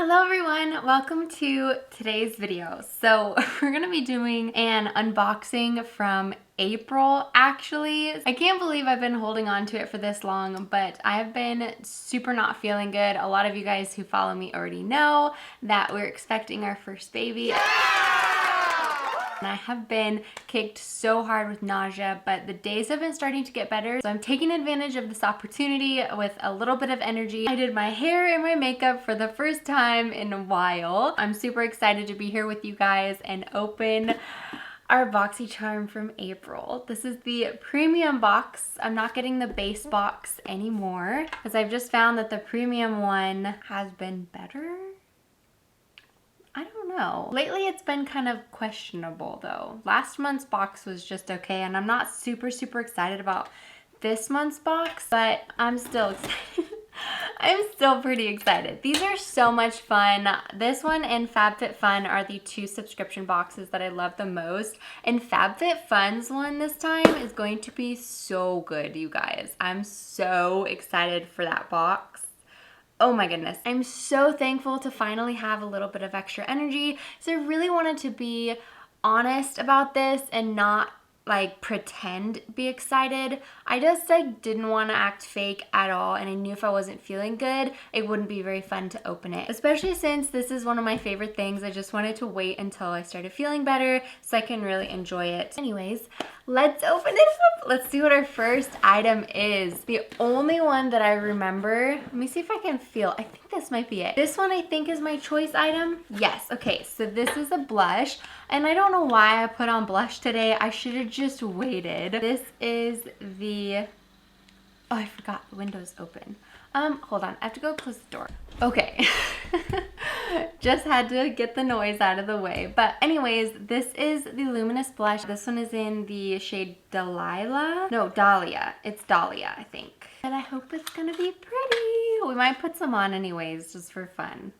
Hello everyone, welcome to today's video. So we're gonna be doing an unboxing from April actually. I can't believe I've been holding on to it for this long, but I've been super not feeling good. A lot of you guys who follow me already know that we're expecting our first baby. And I have been kicked so hard with nausea, but the days have been starting to get better. So I'm taking advantage of this opportunity with a little bit of energy. I did my hair and my makeup for the first time in a while. I'm super excited to be here with you guys and open our BOXYCHARM from April. This is the premium box. I'm not getting the base box anymore because I've just found that the premium one has been better. I don't know. Lately it's been kind of questionable though. Last month's box was just okay and I'm not super excited about this month's box, but I'm still excited. I'm still pretty excited. These are so much fun. This one and FabFitFun are the two subscription boxes that I love the most. And FabFitFun's one this time is going to be so good, you guys. I'm so excited for that box. Oh my goodness. I'm so thankful to finally have a little bit of extra energy. So I really wanted to be honest about this and not like pretend be excited. I just like didn't want to act fake at all, and I knew if I wasn't feeling good it wouldn't be very fun to open it, especially since this is one of my favorite things. I just wanted to wait until I started feeling better so I can really enjoy it. Anyways, let's open it up. Let's see what our first item is. The only one that I remember, let me see if I can feel. I think this might be it. This one I think is my choice item. Yes, okay, so this is a blush, and I don't know why I put on blush today. I should have just waited. This is the, oh, I forgot the window's open. Hold on, I have to go close the door. Okay. Just had to get the noise out of the way. But anyways, this is the Luminous blush. This one is in the shade Dahlia. No, Dahlia. It's Dahlia, I think. And I hope it's gonna be pretty. We might put some on anyways, just for fun.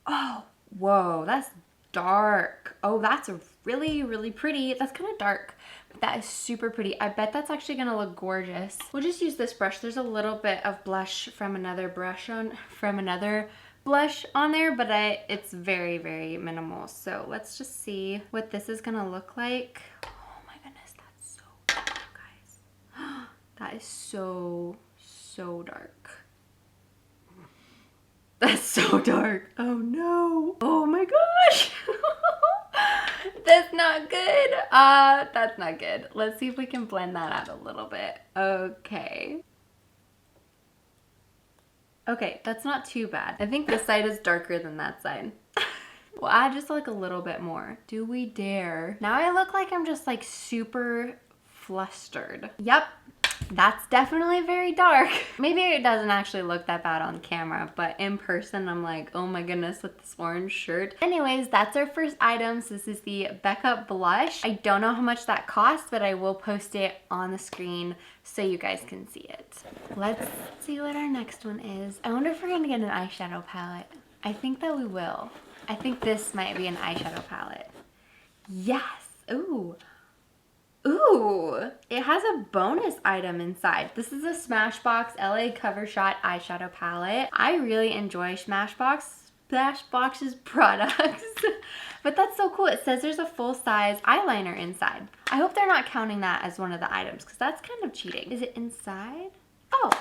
Oh, whoa, that's dark. Oh, that's really pretty. That's kind of dark, but that is super pretty. I bet that's actually gonna look gorgeous. We'll just use this brush. There's a little bit of blush from another blush on there, but it's very minimal. So let's just see what this is gonna look like. Oh my goodness, that's so dark, guys. That is so dark. That's so dark. Oh no. Oh my gosh. That's not good. That's not good. Let's see if we can blend that out a little bit. Okay. Okay, that's not too bad. I think this side is darker than that side. We'll add just like a little bit more. Do we dare? Now I look like I'm just like super flustered. Yep. That's definitely very dark. Maybe it doesn't actually look that bad on camera, but in person I'm like, oh my goodness, with this orange shirt. Anyways, that's our first item. So this is the Becca blush. I don't know how much that costs, but I will post it on the screen so you guys can see it. Let's see what our next one is. I wonder if we're gonna get an eyeshadow palette. I think that we will. I think this might be an eyeshadow palette. Yes. Ooh. Ooh, it has a bonus item inside. This is a Smashbox LA Cover Shot eyeshadow palette. I really enjoy Smashbox's products. But that's so cool. It says there's a full-size eyeliner inside. I hope they're not counting that as one of the items because that's kind of cheating. Is it inside? Oh.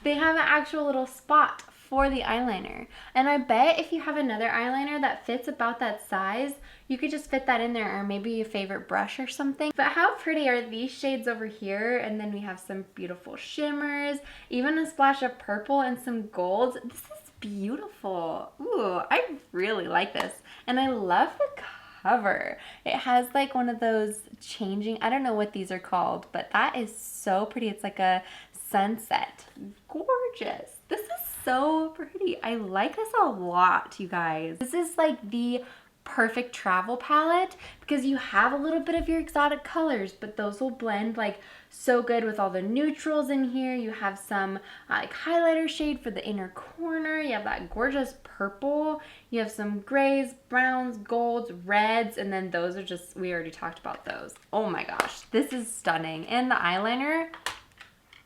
They have an actual little spot for the eyeliner, and I bet if you have another eyeliner that fits about that size, you could just fit that in there, or maybe your favorite brush or something. But how pretty are these shades over here? And then we have some beautiful shimmers, even a splash of purple and some golds. This is beautiful. Ooh, I really like this, and I love the cover. It has like one of those changing, I don't know what these are called, but that is so pretty. It's like a sunset. Gorgeous. This is so pretty. I like this a lot, you guys. This is like the perfect travel palette because you have a little bit of your exotic colors, but those will blend like so good with all the neutrals in here. You have some like highlighter shade for the inner corner. You have that gorgeous purple. You have some grays, browns, golds, reds, and then those are just, we already talked about those. Oh my gosh, this is stunning. And the eyeliner,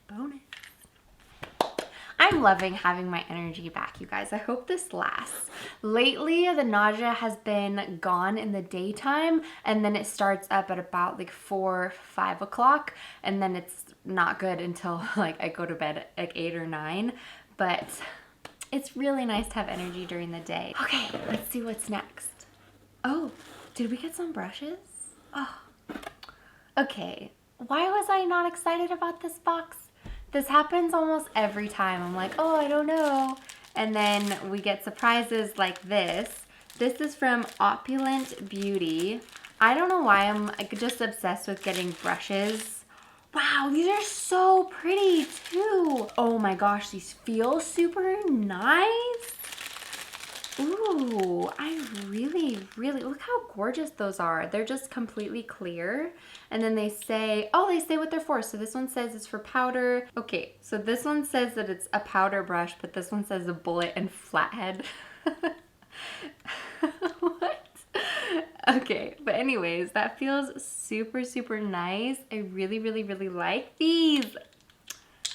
bonus. I I'm loving having my energy back, you guys. I hope this lasts. Lately, the nausea has been gone in the daytime, and then it starts up at about like 4, 5 o'clock, and then it's not good until like I go to bed at like 8 or 9. But it's really nice to have energy during the day. Okay, let's see what's next. Oh, did we get some brushes? Oh, okay. Why was I not excited about this box? This happens almost every time. I'm like, oh, I don't know. And then we get surprises like this. This is from Opulent Beauty. I don't know why I'm just obsessed with getting brushes. Wow, these are so pretty too. Oh my gosh, these feel super nice. Ooh, I really, look how gorgeous those are. They're just completely clear. And then they say, oh, they say what they're for. So this one says it's for powder. Okay, so this one says that it's a powder brush, but this one says a bullet and flathead. What? Okay, but anyways, that feels super, super nice. I really, really like these.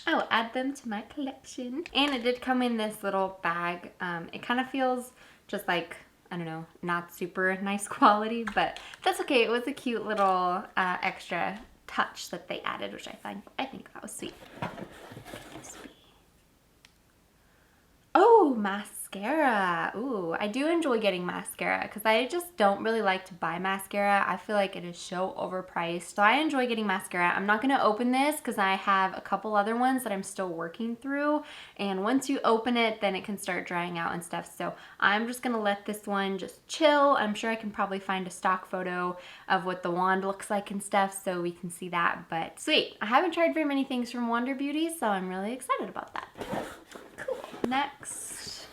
I'll add them to my collection. And it did come in this little bag. It kind of feels just like, I don't know, not super nice quality, but that's okay. It was a cute little extra touch that they added, which I think that was sweet. Oh, mascara. Ooh, I do enjoy getting mascara because I just don't really like to buy mascara. I feel like it is so overpriced. So I enjoy getting mascara. I'm not going to open this because I have a couple other ones that I'm still working through. And once you open it, then it can start drying out and stuff. So I'm just going to let this one just chill. I'm sure I can probably find a stock photo of what the wand looks like and stuff so we can see that. But sweet. I haven't tried very many things from Wander Beauty, so I'm really excited about that. Cool. Next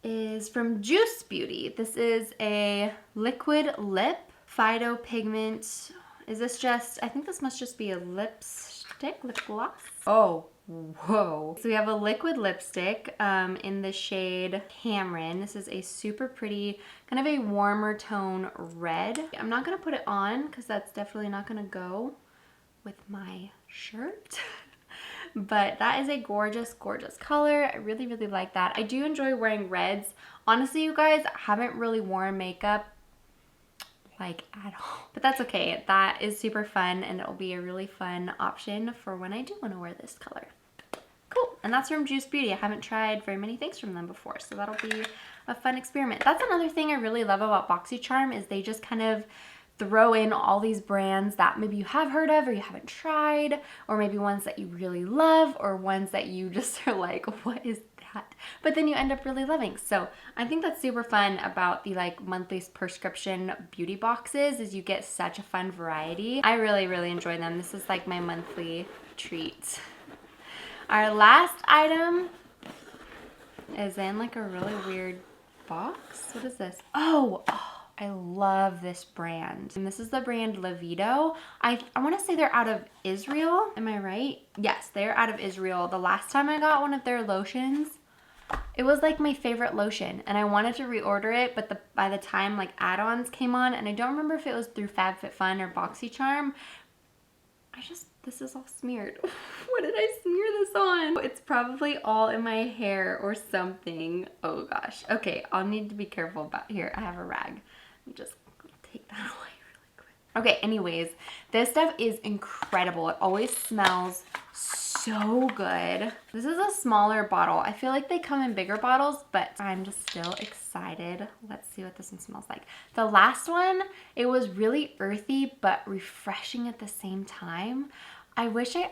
is from Juice Beauty. This is a liquid lip Fido pigment. Is this just, I think this must just be a lipstick, lip gloss. Oh, whoa. So we have a liquid lipstick in the shade Cameron. This is a super pretty, kind of a warmer tone red. I'm not gonna put it on because that's definitely not gonna go with my shirt. But that is a gorgeous, gorgeous color. I really, really like that. I do enjoy wearing reds. Honestly, you guys, I haven't really worn makeup like at all. But that's okay. That is super fun and it'll be a really fun option for when I do want to wear this color. Cool. And that's from Juice Beauty. I haven't tried very many things from them before, so that'll be a fun experiment. That's another thing I really love about BOXYCHARM is they just kind of throw in all these brands that maybe you have heard of or you haven't tried, or maybe ones that you really love, or ones that you just are like, what is that? But then you end up really loving. So I think that's super fun about the like monthly prescription beauty boxes is you get such a fun variety. I really, really enjoy them. This is like my monthly treat. Our last item is in like a really weird box. What is this? Oh, I love this brand. And this is the brand Libido. I want to say they're out of Israel. Am I right? Yes, they're out of Israel. The last time I got one of their lotions, it was like my favorite lotion. And I wanted to reorder it, but by the time like add-ons came on, and I don't remember if it was through FabFitFun or BOXYCHARM, this is all smeared. What did I smear this on? It's probably all in my hair or something. Oh gosh. Okay, I'll need to be careful about here. I have a rag. Let me just take that away really quick. Okay, anyways, this stuff is incredible. It always smells so good. This is a smaller bottle. I feel like they come in bigger bottles, but I'm just still excited. Let's see what this one smells like. The last one, it was really earthy, but refreshing at the same time. I wish I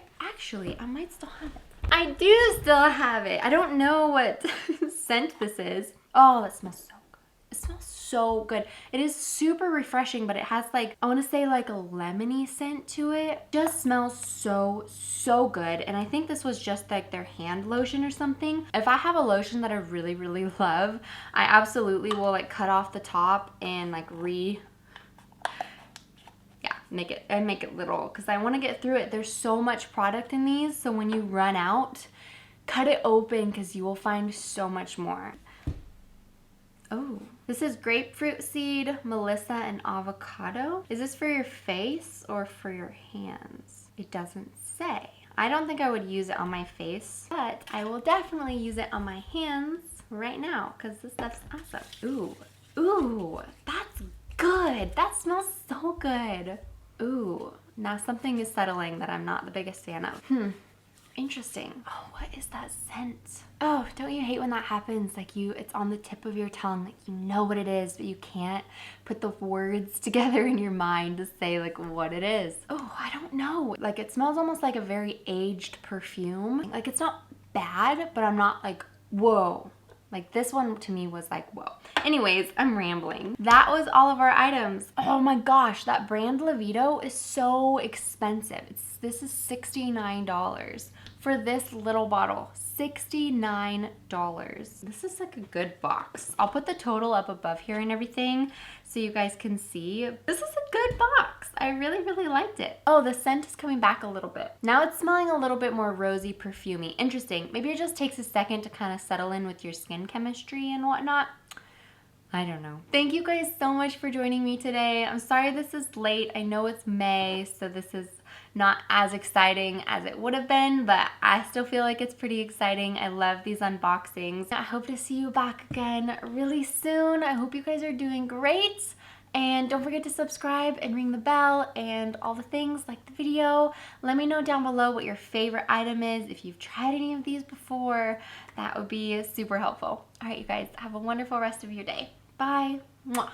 might still have it. I do still have it. I don't know what scent this is. Oh, that smells so good. It smells so good. It is super refreshing, but it has like, I want to say like a lemony scent to it. Just smells so, so good. And I think this was just like their hand lotion or something. If I have a lotion that I really, really love, I absolutely will like cut off the top and like make it little because I want to get through it. There's so much product in these, so when you run out, cut it open because you will find so much more. Oh, this is grapefruit seed, melissa, and avocado. Is this for your face or for your hands? It doesn't say. I don't think I would use it on my face, but I will definitely use it on my hands right now because this stuff's awesome. Ooh, ooh, that's good. That smells so good. Ooh, now something is settling that I'm not the biggest fan of. Interesting. Oh, what is that scent? Oh, don't you hate when that happens? Like it's on the tip of your tongue. Like you know what it is, but you can't put the words together in your mind to say like what it is. Oh, I don't know. Like it smells almost like a very aged perfume. Like it's not bad, but I'm not like, whoa. Like this one to me was like, whoa. Anyways, I'm rambling. That was all of our items. Oh my gosh, that brand Libido is so expensive. This is $69 for this little bottle. $69. This is like a good box. I'll put the total up above here and everything so you guys can see. This is a good box. I really, really liked it. Oh, the scent is coming back a little bit. Now it's smelling a little bit more rosy, perfumey. Interesting. Maybe it just takes a second to kind of settle in with your skin chemistry and whatnot. I don't know. Thank you guys so much for joining me today. I'm sorry this is late. I know it's May, so this is not as exciting as it would have been, but I still feel like it's pretty exciting. I love these unboxings. I hope to see you back again really soon. I hope you guys are doing great. And don't forget to subscribe and ring the bell and all the things, like the video. Let me know down below what your favorite item is. If you've tried any of these before, that would be super helpful. All right, you guys, have a wonderful rest of your day. Bye. Mwah.